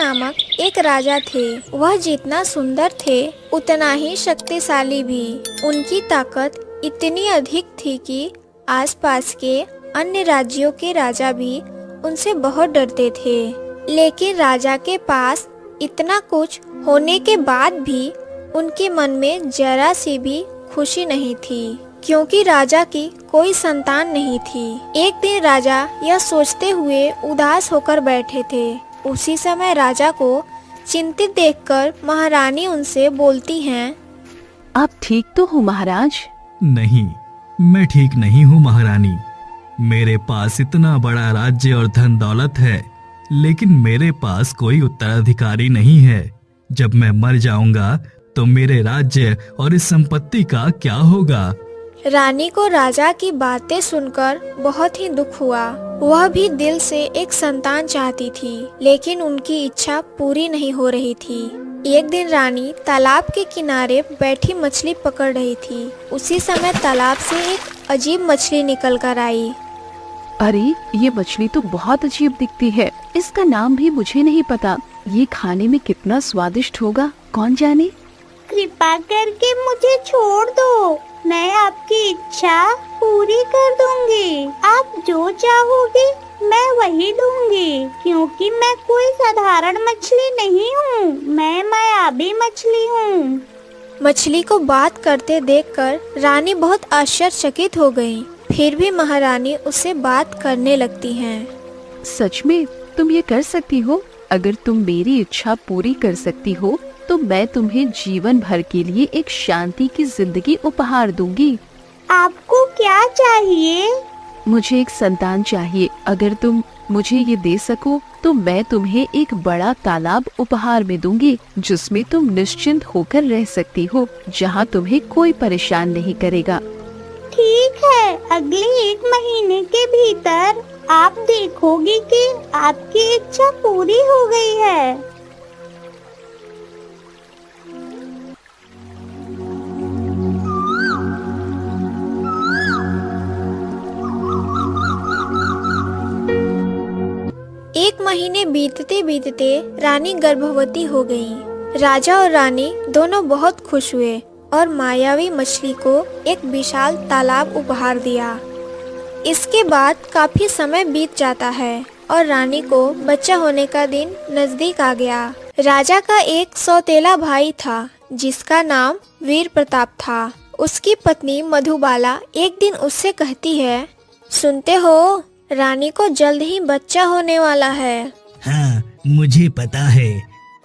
नामक एक राजा थे। वह जितना सुंदर थे उतना ही शक्तिशाली भी। उनकी ताकत इतनी अधिक थी कि आसपास के अन्य राज्यों के राजा भी उनसे बहुत डरते थे। लेकिन राजा के पास इतना कुछ होने के बाद भी उनके मन में जरा सी भी खुशी नहीं थी, क्योंकि राजा की कोई संतान नहीं थी। एक दिन राजा यह सोचते हुए उदास होकर बैठे थे। उसी समय राजा को चिंतित देखकर महारानी उनसे बोलती हैं, आप ठीक तो हो महाराज? नहीं, मैं ठीक नहीं हूँ महारानी। मेरे पास इतना बड़ा राज्य और धन दौलत है, लेकिन मेरे पास कोई उत्तराधिकारी नहीं है। जब मैं मर जाऊंगा तो मेरे राज्य और इस संपत्ति का क्या होगा? रानी को राजा की बातें सुनकर बहुत ही दुख हुआ। वह भी दिल से एक संतान चाहती थी, लेकिन उनकी इच्छा पूरी नहीं हो रही थी। एक दिन रानी तालाब के किनारे बैठी मछली पकड़ रही थी। उसी समय तालाब से एक अजीब मछली निकल कर आई। अरे, ये मछली तो बहुत अजीब दिखती है। इसका नाम भी मुझे नहीं पता। ये खाने में कितना स्वादिष्ट होगा, कौन जाने। कृपा करके मुझे छोड़ दो, मैं आपकी इच्छा पूरी कर दूंगी। आप जो चाहोगे मैं वही दूंगी, क्योंकि मैं कोई साधारण मछली नहीं हूँ, मैं मायावी मछली हूँ। मछली को बात करते देखकर रानी बहुत आश्चर्यचकित हो गई। फिर भी महारानी उससे बात करने लगती हैं। सच में तुम ये कर सकती हो? अगर तुम मेरी इच्छा पूरी कर सकती हो तो मैं तुम्हें जीवन भर के लिए एक शांति की जिंदगी उपहार दूंगी। आपको क्या चाहिए? मुझे एक संतान चाहिए। अगर तुम मुझे ये दे सको तो मैं तुम्हें एक बड़ा तालाब उपहार में दूंगी, जिसमें तुम निश्चिंत होकर रह सकती हो, जहाँ तुम्हें कोई परेशान नहीं करेगा। ठीक है, अगले 1 महीने के भीतर आप देखोगी कि आपकी इच्छा पूरी हो गई है। एक महीने बीतते बीतते रानी गर्भवती हो गई। राजा और रानी दोनों बहुत खुश हुए और मायावी मछली को एक विशाल तालाब उपहार दिया। इसके बाद काफी समय बीत जाता है और रानी को बच्चा होने का दिन नजदीक आ गया। राजा का एक सौतेला भाई था, जिसका नाम वीर प्रताप था। उसकी पत्नी मधुबाला एक दिन उससे कहती है, सुनते हो, रानी को जल्द ही बच्चा होने वाला है। हाँ, मुझे पता है।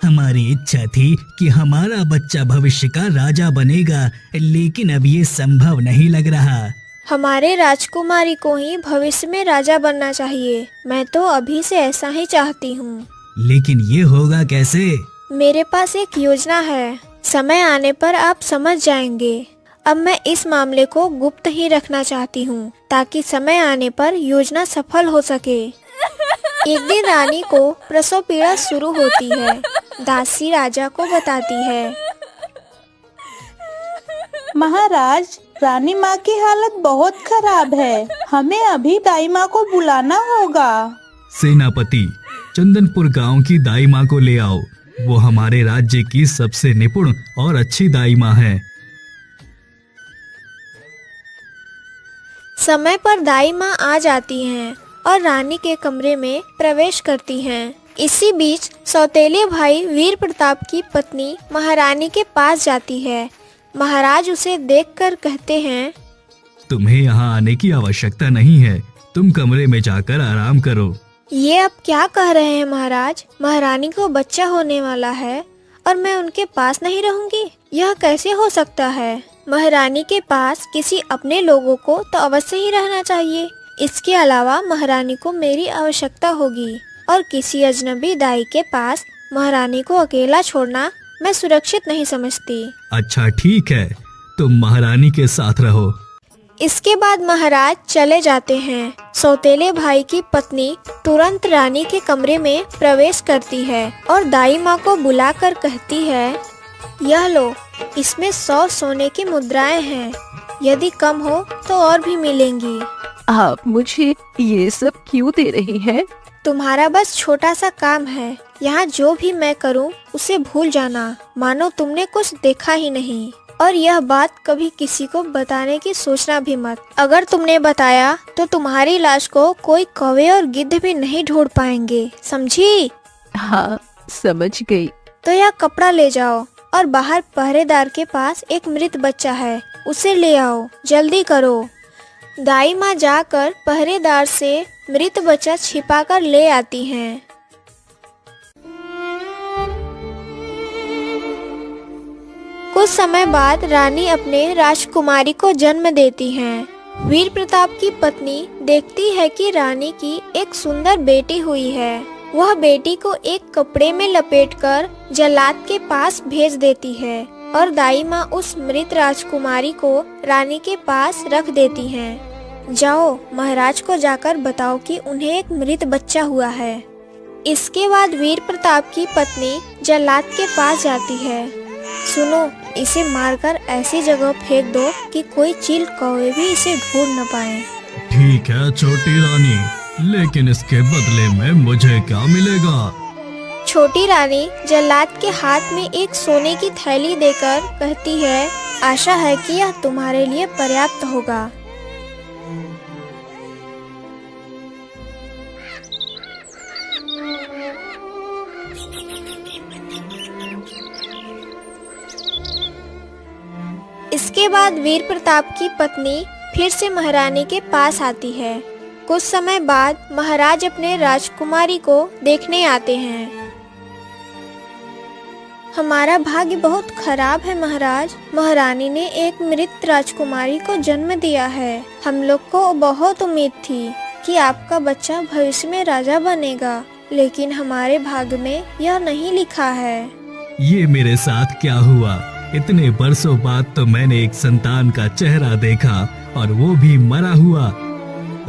हमारी इच्छा थी कि हमारा बच्चा भविष्य का राजा बनेगा, लेकिन अब ये संभव नहीं लग रहा। हमारे राजकुमारी को ही भविष्य में राजा बनना चाहिए। मैं तो अभी से ऐसा ही चाहती हूँ। लेकिन ये होगा कैसे? मेरे पास एक योजना है, समय आने पर आप समझ जाएंगे। अब मैं इस मामले को गुप्त ही रखना चाहती हूँ, ताकि समय आने पर योजना सफल हो सके। एक दिन रानी को प्रसव पीड़ा शुरू होती है। दासी राजा को बताती है, महाराज, रानी माँ की हालत बहुत खराब है, हमें अभी दाई माँ को बुलाना होगा। सेनापति, चंदनपुर गांव की दाई माँ को ले आओ। वो हमारे राज्य की सबसे निपुण और अच्छी दाई माँ है। समय पर दाई माँ आ जाती हैं और रानी के कमरे में प्रवेश करती हैं। इसी बीच सौतेले भाई वीर प्रताप की पत्नी महारानी के पास जाती है। महाराज उसे देखकर कहते हैं, तुम्हें यहाँ आने की आवश्यकता नहीं है, तुम कमरे में जाकर आराम करो। ये आप क्या कह रहे हैं महाराज? महारानी को बच्चा होने वाला है और मैं उनके पास नहीं रहूंगी, यह कैसे हो सकता है? महारानी के पास किसी अपने लोगों को तो अवश्य ही रहना चाहिए। इसके अलावा महारानी को मेरी आवश्यकता होगी और किसी अजनबी दाई के पास महारानी को अकेला छोड़ना मैं सुरक्षित नहीं समझती। अच्छा ठीक है, तुम महारानी के साथ रहो। इसके बाद महाराज चले जाते हैं। सौतेले भाई की पत्नी तुरंत रानी के कमरे में प्रवेश करती है और दाई माँ को बुलाकर कहती है, यह लो, इसमें 100 सोने की मुद्राएं हैं। यदि कम हो तो और भी मिलेंगी। आप मुझे ये सब क्यों दे रही हैं? तुम्हारा बस छोटा सा काम है। यहाँ जो भी मैं करूँ उसे भूल जाना, मानो तुमने कुछ देखा ही नहीं। और यह बात कभी किसी को बताने की सोचना भी मत। अगर तुमने बताया तो तुम्हारी लाश को कोई कौवे और गिद्ध भी नहीं ढूंढ पाएंगे, समझी? हाँ, समझ गई। तो यह कपड़ा ले जाओ और बाहर पहरेदार के पास एक मृत बच्चा है, उसे ले आओ, जल्दी करो। दाई माँ जाकर पहरेदार से मृत बच्चा छिपाकर ले आती हैं। कुछ समय बाद रानी अपने राजकुमारी को जन्म देती हैं। वीर प्रताप की पत्नी देखती है कि रानी की एक सुंदर बेटी हुई है। वह बेटी को एक कपड़े में लपेटकर जल्लाद के पास भेज देती है और दाई माँ उस मृत राजकुमारी को रानी के पास रख देती हैं। जाओ, महाराज को जाकर बताओ कि उन्हें एक मृत बच्चा हुआ है। इसके बाद वीर प्रताप की पत्नी जल्लाद के पास जाती है। सुनो, इसे मारकर ऐसी जगह फेंक दो कि कोई चील कौवे भी इसे ढूंढ न पाए। ठीक है छोटी रानी, लेकिन इसके बदले में मुझे क्या मिलेगा? छोटी रानी जल्लाद के हाथ में एक सोने की थैली देकर कहती है, आशा है कि यह तुम्हारे लिए पर्याप्त होगा। इसके बाद वीर प्रताप की पत्नी फिर से महारानी के पास आती है। कुछ समय बाद महाराज अपने राजकुमारी को देखने आते हैं। हमारा भाग्य बहुत खराब है महाराज। महारानी ने एक मृत राजकुमारी को जन्म दिया है। हम लोग को बहुत उम्मीद थी कि आपका बच्चा भविष्य में राजा बनेगा, लेकिन हमारे भाग्य में यह नहीं लिखा है। ये मेरे साथ क्या हुआ? इतने बरसों बाद तो मैंने एक संतान का चेहरा देखा, और वो भी मरा हुआ।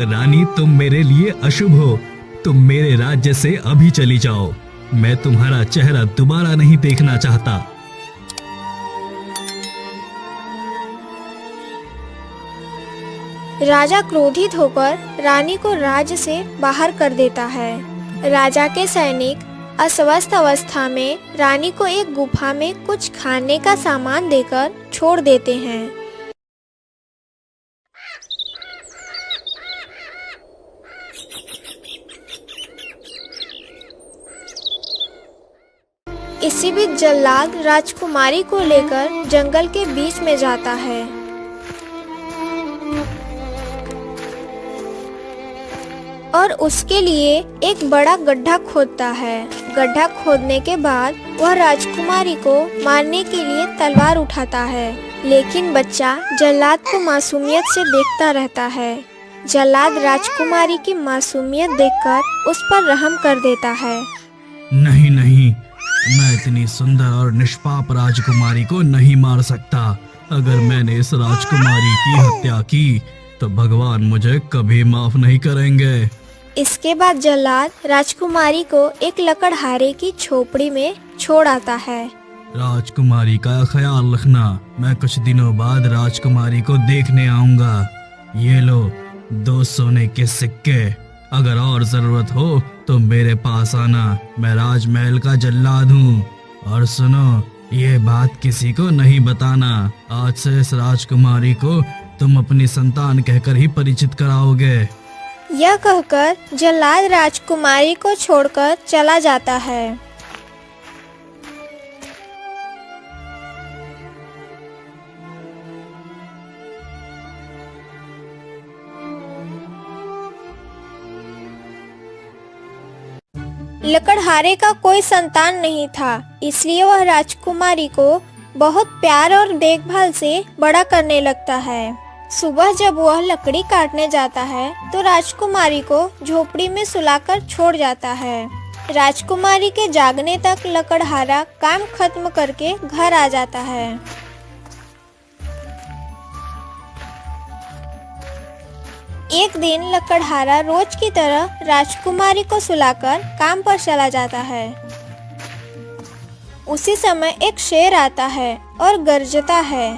रानी, तुम मेरे लिए अशुभ हो। तुम मेरे राज्य से अभी चली जाओ। मैं तुम्हारा चेहरा दोबारा नहीं देखना चाहता। राजा क्रोधित होकर रानी को राज्य से बाहर कर देता है। राजा के सैनिक अस्वस्थ अवस्था में रानी को एक गुफा में कुछ खाने का सामान देकर छोड़ देते हैं। इसी बीच जल्लाद राजकुमारी को लेकर जंगल के बीच में जाता है। और उसके लिए एक बड़ा गड्ढा खोदता है। गड्ढा खोदने के बाद वह राजकुमारी को मारने के लिए तलवार उठाता है, लेकिन बच्चा जल्लाद को मासूमियत से देखता रहता है। जल्लाद राजकुमारी की मासूमियत देखकर उस पर रहम कर देता है। नहीं नहीं, मैं इतनी सुंदर और निष्पाप राजकुमारी को नहीं मार सकता। अगर मैंने इस राजकुमारी की हत्या की तो भगवान मुझे कभी माफ नहीं करेंगे। इसके बाद जल्लाद राजकुमारी को एक लकड़हारे की झोपड़ी में छोड़ आता है। राजकुमारी का ख्याल रखना। मैं कुछ दिनों बाद राजकुमारी को देखने आऊंगा। ये लो 2 सोने के सिक्के। अगर और जरूरत हो तो मेरे पास आना। मैं राजमहल का जल्लाद हूँ। और सुनो, ये बात किसी को नहीं बताना। आज से इस राजकुमारी को तुम अपनी संतान कहकर ही परिचित कराओगे। यह कहकर जल्लाद राजकुमारी को छोड़कर चला जाता है। लकड़हारे का कोई संतान नहीं था, इसलिए वह राजकुमारी को बहुत प्यार और देखभाल से बड़ा करने लगता है। सुबह जब वह लकड़ी काटने जाता है तो राजकुमारी को झोपड़ी में सुलाकर छोड़ जाता है। राजकुमारी के जागने तक लकड़हारा काम खत्म करके घर आ जाता है। एक दिन लकड़हारा रोज की तरह राजकुमारी को सुलाकर काम पर चला जाता है। उसी समय एक शेर आता है और गरजता है।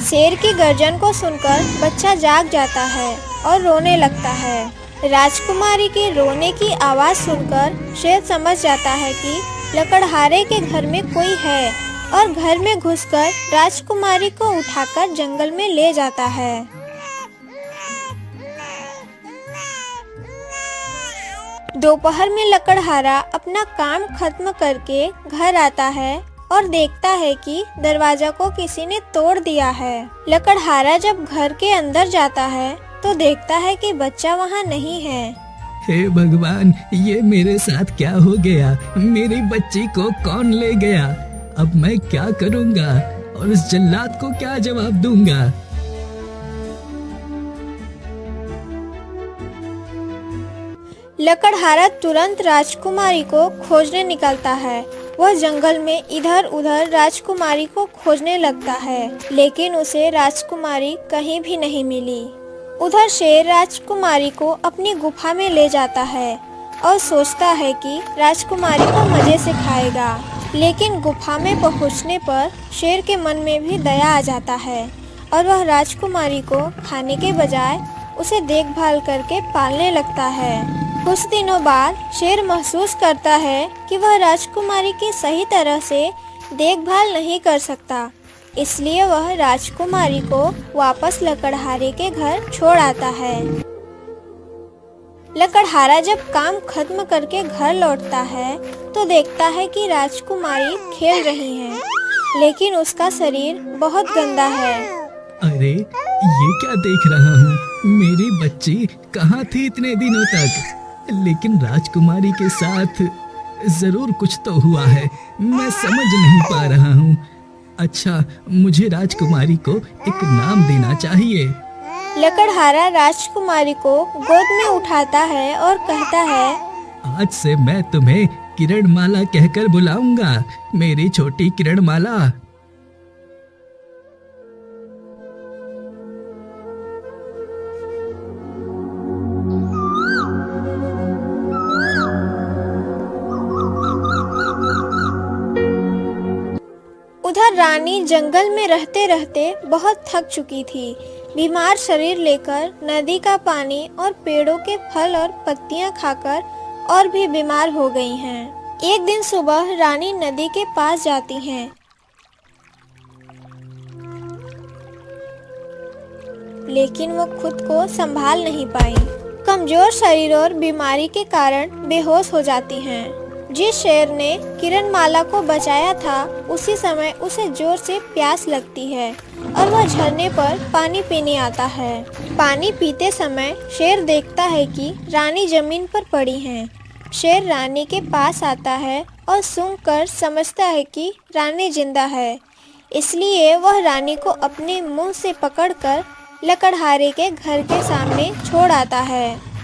शेर की गर्जन को सुनकर बच्चा जाग जाता है और रोने लगता है। राजकुमारी के रोने की आवाज सुनकर शेर समझ जाता है कि लकड़हारे के घर में कोई है और घर में घुसकर राजकुमारी को उठाकर जंगल में ले जाता है। दोपहर में लकड़हारा अपना काम खत्म करके घर आता है और देखता है कि दरवाजा को किसी ने तोड़ दिया है। लकड़हारा जब घर के अंदर जाता है तो देखता है कि बच्चा वहाँ नहीं है। हे भगवान, ये मेरे साथ क्या हो गया? मेरी बच्ची को कौन ले गया? अब मैं क्या करूँगा और उस जल्लाद को क्या जवाब दूंगा? लकड़हारा तुरंत राजकुमारी को खोजने निकलता है। वह जंगल में इधर उधर राजकुमारी को खोजने लगता है, लेकिन उसे राजकुमारी कहीं भी नहीं मिली। उधर शेर राजकुमारी को अपनी गुफा में ले जाता है और सोचता है कि राजकुमारी को मजे से खाएगा, लेकिन गुफा में पहुंचने पर शेर के मन में भी दया आ जाता है और वह राजकुमारी को खाने के बजाय उसे देखभाल करके पालने लगता है। कुछ दिनों बाद शेर महसूस करता है कि वह राजकुमारी की सही तरह से देखभाल नहीं कर सकता, इसलिए वह राजकुमारी को वापस लकड़हारे के घर छोड़ आता है। लकड़हारा जब काम खत्म करके घर लौटता है तो देखता है कि राजकुमारी खेल रही है, लेकिन उसका शरीर बहुत गंदा है। अरे, ये क्या देख रहा हूँ? मेरी बच्ची कहाँ थी इतने दिनों तक? लेकिन राजकुमारी के साथ जरूर कुछ तो हुआ है, मैं समझ नहीं पा रहा हूँ। अच्छा, मुझे राजकुमारी को एक नाम देना चाहिए। लकड़हारा राजकुमारी को गोद में उठाता है और कहता है, आज से मैं तुम्हें किरणमाला कहकर बुलाऊंगा, मेरी छोटी किरणमाला। उधर रानी जंगल में रहते रहते बहुत थक चुकी थी। बीमार शरीर लेकर नदी का पानी और पेड़ों के फल और पत्तियां खाकर और भी बीमार हो गई हैं। एक दिन सुबह रानी नदी के पास जाती हैं, लेकिन वो खुद को संभाल नहीं पाई। कमजोर शरीर और बीमारी के कारण बेहोश हो जाती हैं। जिस शेर ने किरणमाला को बचाया था, उसी समय उसे जोर से प्यास लगती है और वह झरने पर पानी पीने आता है। पानी पीते समय शेर देखता है कि रानी जमीन पर पड़ी हैं। शेर रानी के पास आता है और सूंघकर समझता है कि रानी जिंदा है, इसलिए वह रानी को अपने मुंह से पकड़कर लकड़हारे के घर के सामने छोड़ आता है।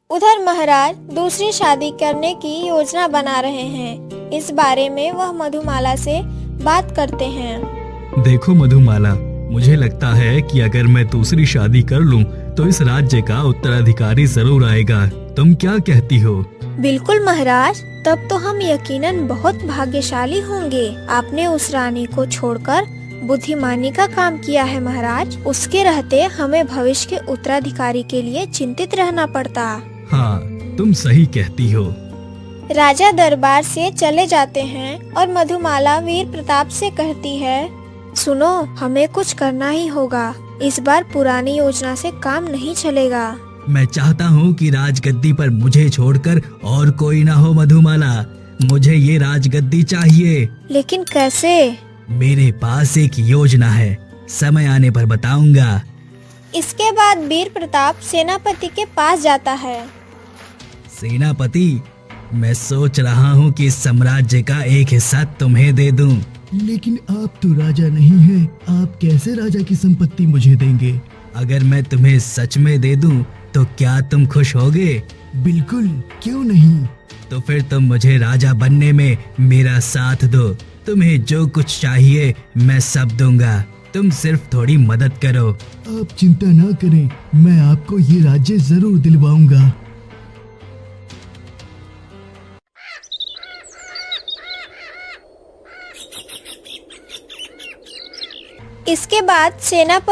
उधर महाराज दूसरी शादी करने की योजना बना रहे हैं। इस बारे में वह मधुमाला से बात करते हैं। देखो मधुमाला, मुझे लगता है कि अगर मैं दूसरी शादी कर लूं तो इस राज्य का उत्तराधिकारी जरूर आएगा। तुम क्या कहती हो? बिल्कुल महाराज, तब तो हम यकीनन बहुत भाग्यशाली होंगे। आपने उस रानी को छोड़कर बुद्धिमानी का काम किया है महाराज। उसके रहते हमें भविष्य के उत्तराधिकारी के लिए चिंतित रहना पड़ता। हाँ, तुम सही कहती हो। राजा दरबार से चले जाते हैं और मधुमाला वीर प्रताप से कहती है, सुनो, हमें कुछ करना ही होगा। इस बार पुरानी योजना से काम नहीं चलेगा। मैं चाहता हूँ कि राजगद्दी पर मुझे छोड़कर और कोई ना हो मधुमाला। मुझे ये राजगद्दी चाहिए। लेकिन कैसे? मेरे पास एक योजना है, समय आने पर बताऊंगा। इसके बाद वीर प्रताप सेनापति के पास जाता है। सेनापति, मैं सोच रहा हूँ कि इस साम्राज्य का एक हिस्सा तुम्हें दे दूं। लेकिन आप तो राजा नहीं हैं। आप कैसे राजा की संपत्ति मुझे देंगे? अगर मैं तुम्हें सच में दे दूं तो क्या तुम खुश होगे? बिल्कुल, क्यों नहीं। तो फिर तुम मुझे राजा बनने में मेरा साथ दो। तुम्हें जो कुछ चाहिए मैं सब दूंगा, तुम सिर्फ थोड़ी मदद करो। आप चिंता ना करें, मैं आपको ये राज्य जरूर दिलवाऊंगा। इसके बाद सेनापति